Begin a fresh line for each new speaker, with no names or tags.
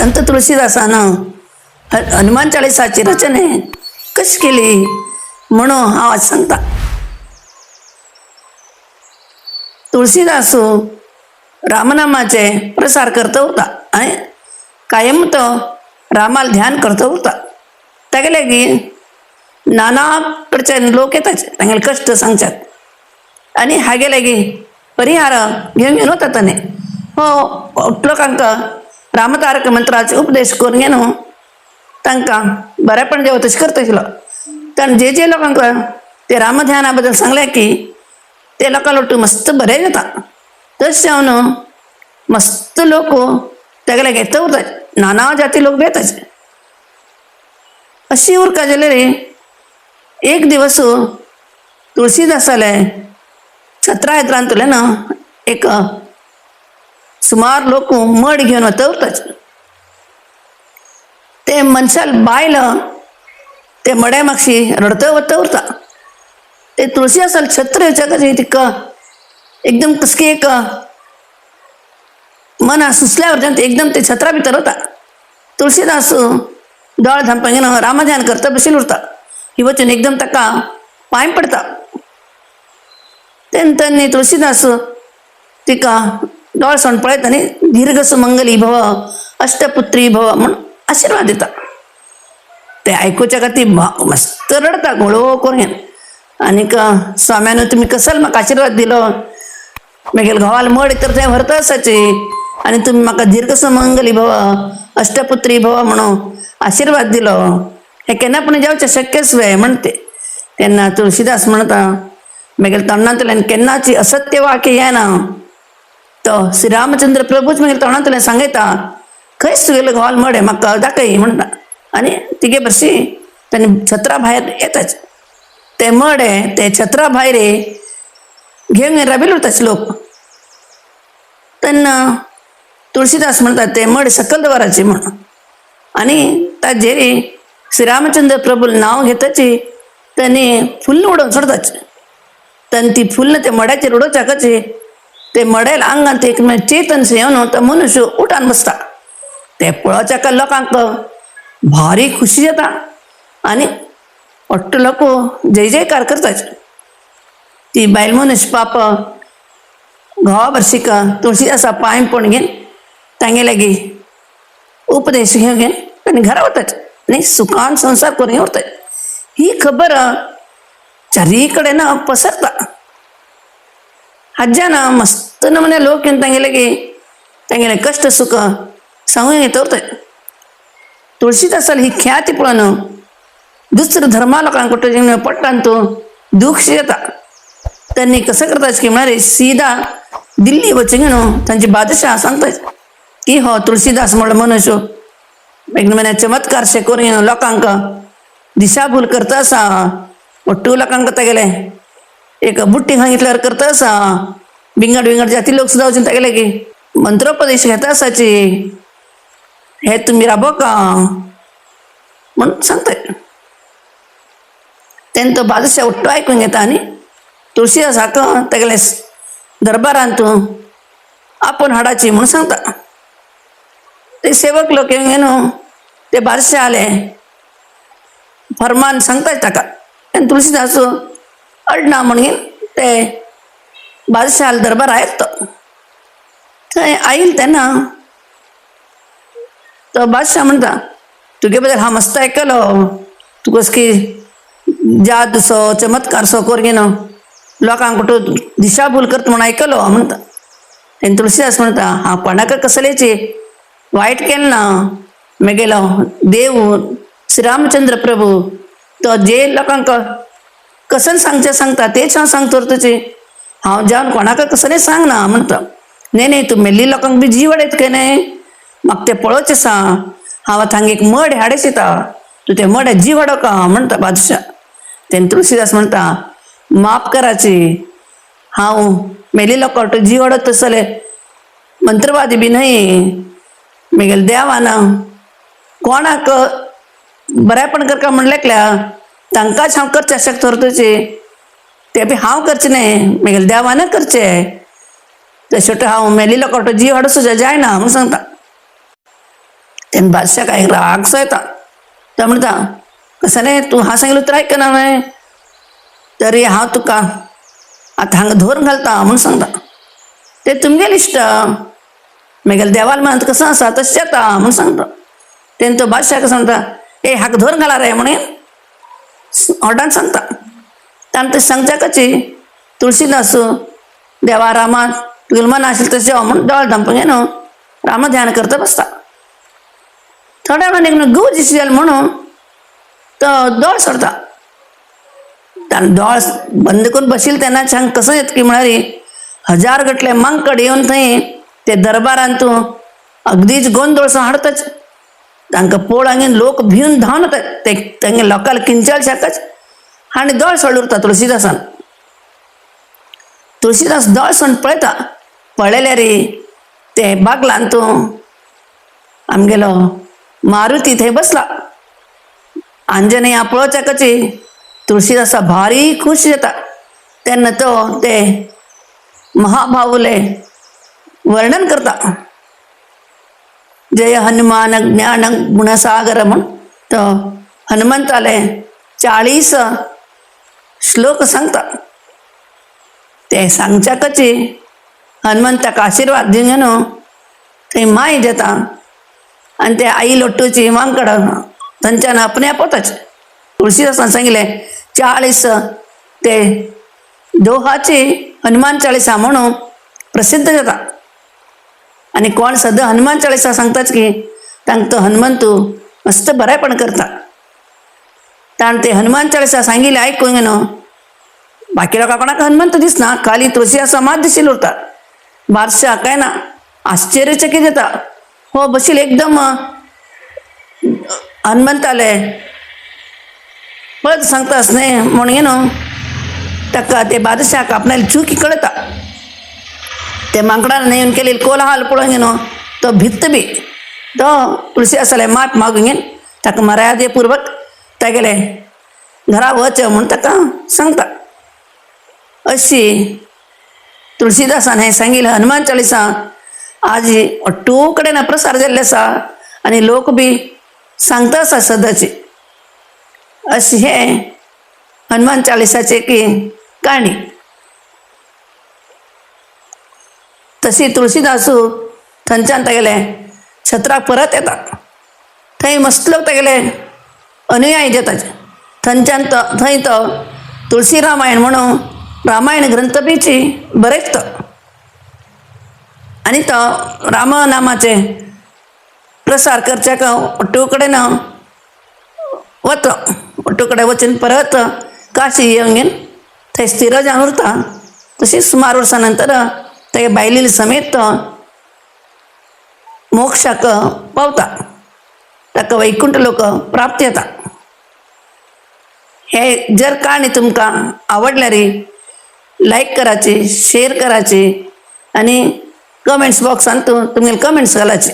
संत तुळशीदासानं हनुमान चाळीसाची रचने कशी केली म्हणून हा आज सांगता. तुळशीदासू रामनामाचे प्रसार करत होता आणि कायम तो रामाला ध्यान करत होता. तागेले की नानाकडचे लोक येतात, तांगेले कष्ट सांगतात आणि हागे लागी परिहार घेऊन घेऊन होता ताने हो लोकांक रामतारक मंत्राचे उपदेश करून घेऊन तांकां बरेपण जेव तशें करता आशिल्लो. कारण जे जे लोकांक ते रामध्याना बद्दल सांगले की ते लोकां लोट मस्त बरें जाता. तशें जावन मस्त लोक तेगेले घेता उरतात, नाना जाती लोक बेताचे. अशी उरका जाल्यार एक दिवस तुळशीदासाले छत्रा येत्रांतल्यान एक सुमार लोक मड घेवन वता उरताचे. ते मनशाल बायल ते मड्या मागशी रडता वता उरता. ते तुळशीदासाल छत्र येवच्या तिका एकदम कसकी एक मन सुचल्यावर ते एकदम ते छत्रा भितर वता. तुळशीदास दोळ धांपा घेवन रामध्यान करता बशिल्लो उरता. ही वचून एकदम ताका पांय पडता. तेन्ना तुळशीदास तिका दोळ सोण पळयता आनी दीर्घ सुमंगली भव अष्टपुत्री भव म्हण आशिर्वाद दिता. ते आयकुच्या खातीर मस्त रडता घोळो करून. आनीक स्वाम्यान तुमी कसल म्हाका आशिर्वाद दिलो, म्हगेले घोवाल मड तर थंय व्हरता आसाचे आनी तुमी म्हाका दीर्घ सुमंगली भव अष्टपुत्री भव म्हणून आशिर्वाद दिलो, हे केन्नापूण जावचें शक्यच वे म्हणते. तेन्ना तुळशीदास म्हणटा म्हगेल्या तोंडांतल्यान केन्नाची असत्य वाक्य येना. तो श्री रामचंद्र प्रभूच म्हगेल्या तोंडांतल्यान सांगयता खंयच तुगेलो घोवाल मड आहे म्हाका दाखय म्हणटा. आनी तिगे बरशी तांणी छत्रा भायर येताच. ते मड आहे ते छत्रा भायर घेवन राबिल्लो उरताचे लोक. तेन्ना तुळशीदास म्हणटा ते मड सकयल दवराचे म्हण. आनी ताजेर श्रीरामचंद्र प्रभूल नांव घेताची तांणी फुल्ल उडोवन सोडताचे. तांणी ती फुल्ल ते मड्याचेर उडोवच्या खातीर ते मड्याला आंगात एक चेतनशें येवन तो मनुष्य उठान बसता. ते पळोवच्या लोकांक भारी खुशी जाता आनी अट्ट लोक जय जयकार करताचे. ती बायल मनुष्य पाप घोवा भरशीक तुळशीदासा पांय पडून घेवन तांगे लागी उपदेश घेवन घेवन तांणी घरा वताचे आनी सुखान संसार करून उरताचे. ही खबर चारी कडेन पसरता. हाज्यान मस्त नमुने लोक येवन तांगे लागी तांगेले कश्ट सुख सांगून येता उरताचे. तुळशीदासाल ही ख्याती पळोवन दुसरे धर्मा लोकांक पडटा तो दुःख येता. त्यांनी कसं करताच की म्हणारे सीधा दिल्ली वचून घेवन तांचे बादशाह सांगताच की हो तुळशीदास म्हणलो मनुष्य एक चमत्कारशे करून लोकांक दिशाभूल करता आसा. ಒಟ್ಟು लोकांक तेगेले एक बुट्टी सांगितल्यावर करता आसा. बिंगड बिंगड जाती लोक सुद्दां वचून तेगेले की मंत्रोपदेश घेता आसाची हे तुमी राबोका म्हणून सांगताय. तेन्ना तो बादशाह उट्टो आयकून घेता आनी तुळशीदासाक तेगेले दरबारांत आपूण हाडाची म्हणून सांगता. ते सेवक लोक घेवन ते बादशाह आले फरमान सांगताय ताका. आनी तुळशीदास अडना म्हणून ते बादशाह दरबार आयत तो. थंय आयिल्लो तेन्ना तो बादशाह म्हणटा तुगे बद्दल हांव मस्त आयकलो, तूं कसकी जादू सो चमत्कार सो करून घेवन लोकांक कुठं दिशाभूल करता म्हणून आयकलो म्हणटा. तेन्ना तुळशीदास म्हणटा हांव कोणाक कसलेची वायट केलें ना. म्हगेलो देव श्रीरामचंद्र प्रभू तो जे लोकांक कसन सांगचें सांगता तेच हांव सांगता उरताची. हांव जावन कोणाक कसलें सांगना म्हणटा. न्ही न्ही तूं मेल्ली लोकांक बी जीव वाडयता काय न्ही, म्हाका तें पळोवचें आसा. हांव आतां एक मड हाडे शिता, तूं तें मड जीव वाडोवका म्हणटा बादशाह. तेन्ना तुळशीदास म्हणटा माफ कराची, हांव मेल्ली लोकांक जीव वाडोवता तसले मंत्रवादी बी न्हय. म्हगेल्या देवान कोणाक बरेपण करता म्हणलेकल्या तांकांच हांव करचें शकता उरताची. ते बी हांव करचें न्ही, म्हगेल्या देवान करचें. तशें हांव मेल्ली लोकांक जीव हाडूं सुद्दां जायना म्हणून सांगता. त्यान बादशाह काय रागसो येता. तो म्हणटा कसं नाही तू हा सांगितलं तर ऐकना नाही तरी हांव तुका आतां हांगा धरून घालता म्हणून सांगता. ते तुमगेलें इश्ट मागीर देवाल म्हणत कसं आसा तशें जाता म्हणून सांगता. तेन्ना तो बादशाह कसं म्हणटा ए हाका धरून घाला रे म्हणून ऑर्डान सांगता. ताणें ते सांगच्याकची तुळशीदास देवा रामा तुगेलें मन आशिल्लें तशें हांव म्हणून दोळ धांपून न्हू रामा ध्यान करता बसता. थोड्या वेळान गूज दिशी जालें म्हणून तो दोळ सोडता. ताणें दोळ बंद करून बशिल्लें तेन्नाच हांगा कसं येता की म्हळ्यार 1000 गटले मांकड येवन थंय ते दरबारान तूं अगदीच गोंदळसो हाडताच. तांकां पळोवन लोक भिवन धांवन वतात. ते तेंगे लोकांक किंचाळ शाकाच आनी दोळ सोडून उरता तुळशीदासान. तुळशीदास दोळ सोडून पळयता. पळयल्यार ते बागलान तूं आमगेलो मारुती थंय बसला. आंजनेया पळोवच्याकची तुळशीदासा भारी खूश जाता. तेन्ना तो ते महाबाहुले वर्णन करता. जय हनुमान ज्ञान गुणसागर म्हण तो हनुमंताले 40 श्लोक सांगता. ते सांगच्याकची हनुमंताक आशिर्वाद दिवन न्हू थंय माय जाता आनी ते आई लोट्टूची मांकड थंयच्यान आपणे आपवताच. तुळशीदासान सांगिल्लें 40 ते दोहाची हनुमान चाळिसा म्हणून प्रसिद्ध जाता. आनी कोण सद्दां हनुमान चाळिसा सांगताच की तांकां तो हनुमंतू मस्त बरेपण करता. ताणें ते हनुमान चाळिसा सांगिल्लें आयकूंक न्हू बाकी लोकांक कोणाक हनुमंत दिसना खाली तुळशीदासा मात दिशिल्लो उरता. बादशाह काय ना आश्चर्यचकीत जाता. हो बशील एकदम हनुमंताले पळत सांगतास न्ही म्हणून न्हू ताका ते बादशाहाक आपणाली चुकी कळटा. ते मांकडान येवन केलेली कोलाहल पळोवन न्हू तो भित्त बी तो तुळशीदासाले माफ मागून घेवन ताका मर्यादेपूर्वक तेगेले घरा वच म्हूण ताका सांगता. अशी तुळशीदासान हें सांगिल्लें हनुमान चाळिसा आज अट्टू कडेन प्रसार जाल्ले आसा आनी लोक बी सांगता आसा सदांची. अशी हें हनुमान चाळिसाची एक काणी. तशी तुळशीदासू थंयच्यान तेगेले छत्राक परत येता. थंय मस्त लोक तेगेले अनुयायी जाता. थंयच्यान थंय तो तुळशी रामायण म्हणून रामायण ग्रंथ बीची बरयता. आनी तो राम नामाचे प्रसार करच्याक अट्टू कडेन वता. अट्टू कडेन वचून परत काशी येवन थंय स्थिर जावन उरता. तशी सुमार वर्सां नंतर ते बायलेली समेत तो मोक्षाक पावता. ताका वैकुंठ लोक प्राप्त जाता. हे जर काणी तुमकां आवडल्यार लायक कराची शेअर कराची आणि कमेंट्स बॉक्सान तुमगेले कमेंट्स घालाचे.